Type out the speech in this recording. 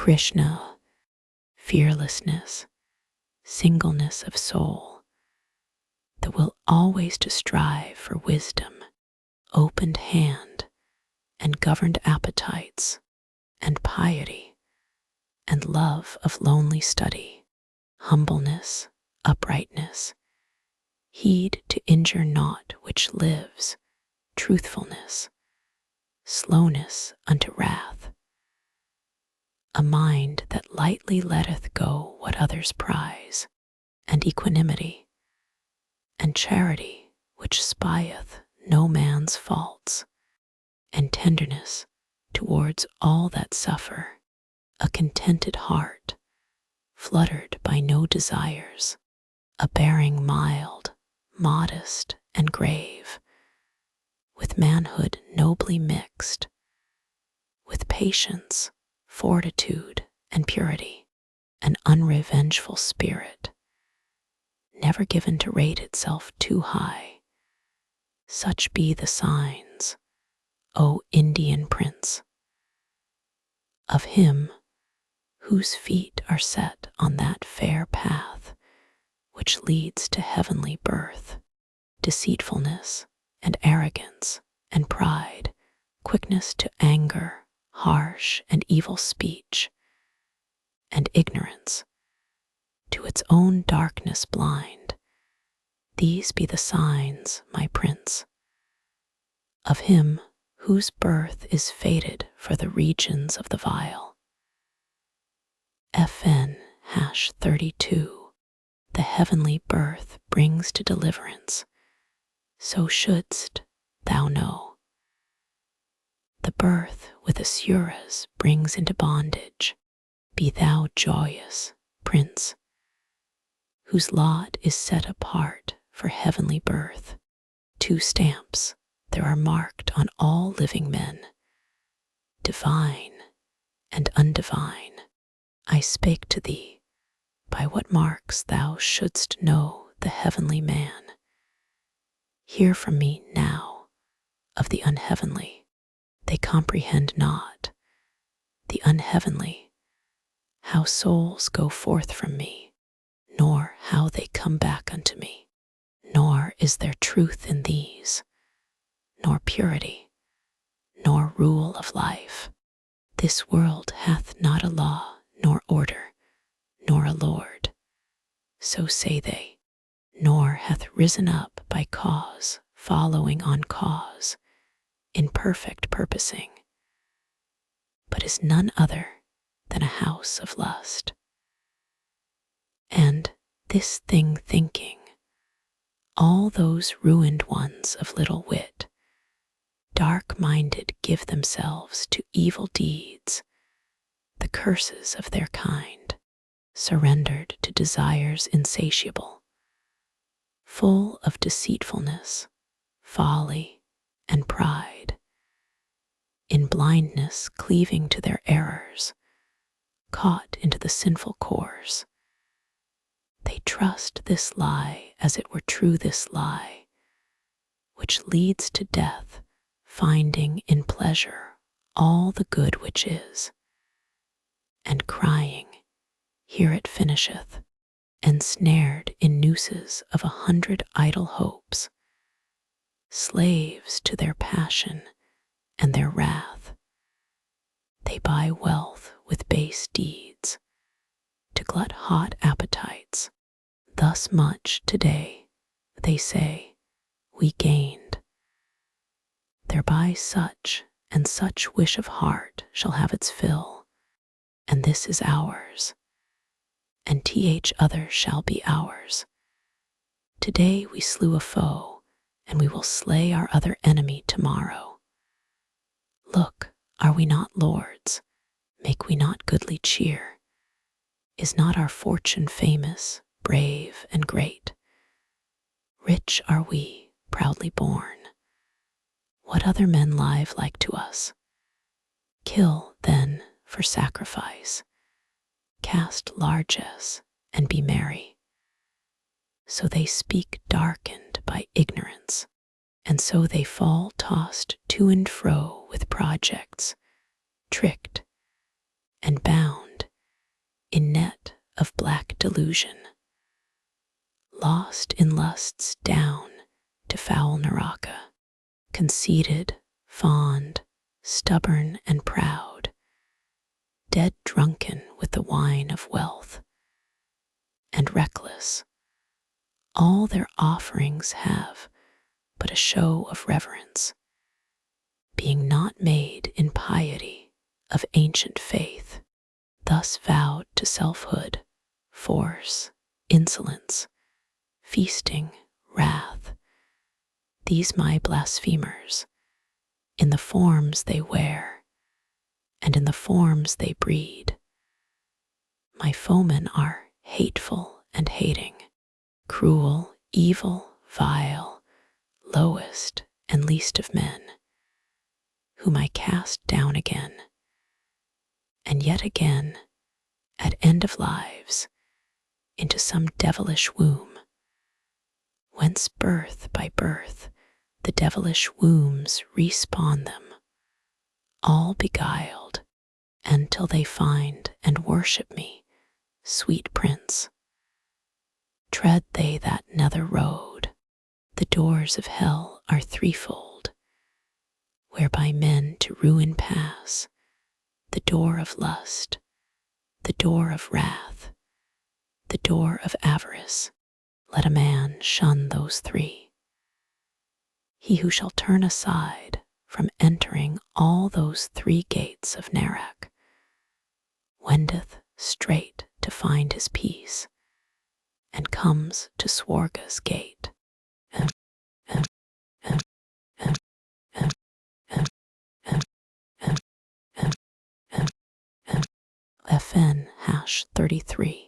Krishna, fearlessness, singleness of soul, that will always to strive for wisdom, opened hand, and governed appetites, and piety, and love of lonely study, humbleness, uprightness, heed to injure naught which lives, truthfulness, slowness unto wrath, a mind that lightly letteth go what others prize, and equanimity, and charity which spieth no man's faults, and tenderness towards all that suffer, a contented heart, fluttered by no desires, a bearing mild, modest, and grave, with manhood nobly mixed, with patience, fortitude, and purity, an unrevengeful spirit, never given to rate itself too high. Such be the signs, O Indian prince, of him whose feet are set on that fair path which leads to heavenly birth, deceitfulness and arrogance and pride, quickness to anger, harsh and evil speech, and ignorance, to its own darkness blind. These be the signs, my prince, of him whose birth is fated for the regions of the vile. FN-32. The heavenly birth brings to deliverance, so shouldst thou know. The birth with asuras brings into bondage. Be thou joyous, prince, whose lot is set apart for heavenly birth. 2 stamps there are marked on all living men, divine and undivine. I spake to thee, by what marks thou shouldst know the heavenly man. Hear from me now of the unheavenly. They comprehend not the unheavenly, how souls go forth from me, nor how they come back unto me. Nor is there truth in these, nor purity, nor rule of life. This world hath not a law, nor order, nor a lord, so say they, nor hath risen up by cause following on cause, in perfect purposing, but is none other than a house of lust. And this thing thinking, all those ruined ones of little wit, dark-minded, give themselves to evil deeds, the curses of their kind, surrendered to desires insatiable, full of deceitfulness, folly, and pride, in blindness cleaving to their errors, caught into the sinful course. They trust this lie as it were true this lie, which leads to death, finding in pleasure all the good which is, and crying, here it finisheth, ensnared in nooses of 100 idle hopes, slaves to their passion and their wrath. They buy wealth with base deeds, to glut hot appetites. Thus much today, they say, we gained. Thereby such and such wish of heart shall have its fill, and this is ours, and other shall be ours. Today we slew a foe, and we will slay our other enemy tomorrow. Look, are we not lords? Make we not goodly cheer? Is not our fortune famous, brave, and great? Rich are we, proudly born. What other men live like to us? Kill, then, for sacrifice. Cast largesse, and be merry. So they speak darkened by ignorance, and so they fall tossed to and fro with projects, tricked and bound delusion, lost in lusts down to foul Naraka, conceited, fond, stubborn and proud, dead drunken with the wine of wealth, and reckless, all their offerings have but a show of reverence, being not made in piety of ancient faith, thus vowed to selfhood, force, insolence, feasting, wrath, these my blasphemers, in the forms they wear, and in the forms they breed, my foemen are hateful and hating, cruel, evil, vile, lowest and least of men, whom I cast down again, and yet again, at end of lives, into some devilish womb, whence birth by birth the devilish wombs respawn them, all beguiled, and till they find and worship me, sweet prince, tread they that nether road. The doors of hell are threefold, whereby men to ruin pass, the door of lust, the door of wrath, the door of avarice. Let a man shun those three. He who shall turn aside from entering all those three gates of Narak wendeth straight to find his peace, and comes to Swarga's gate. FN #33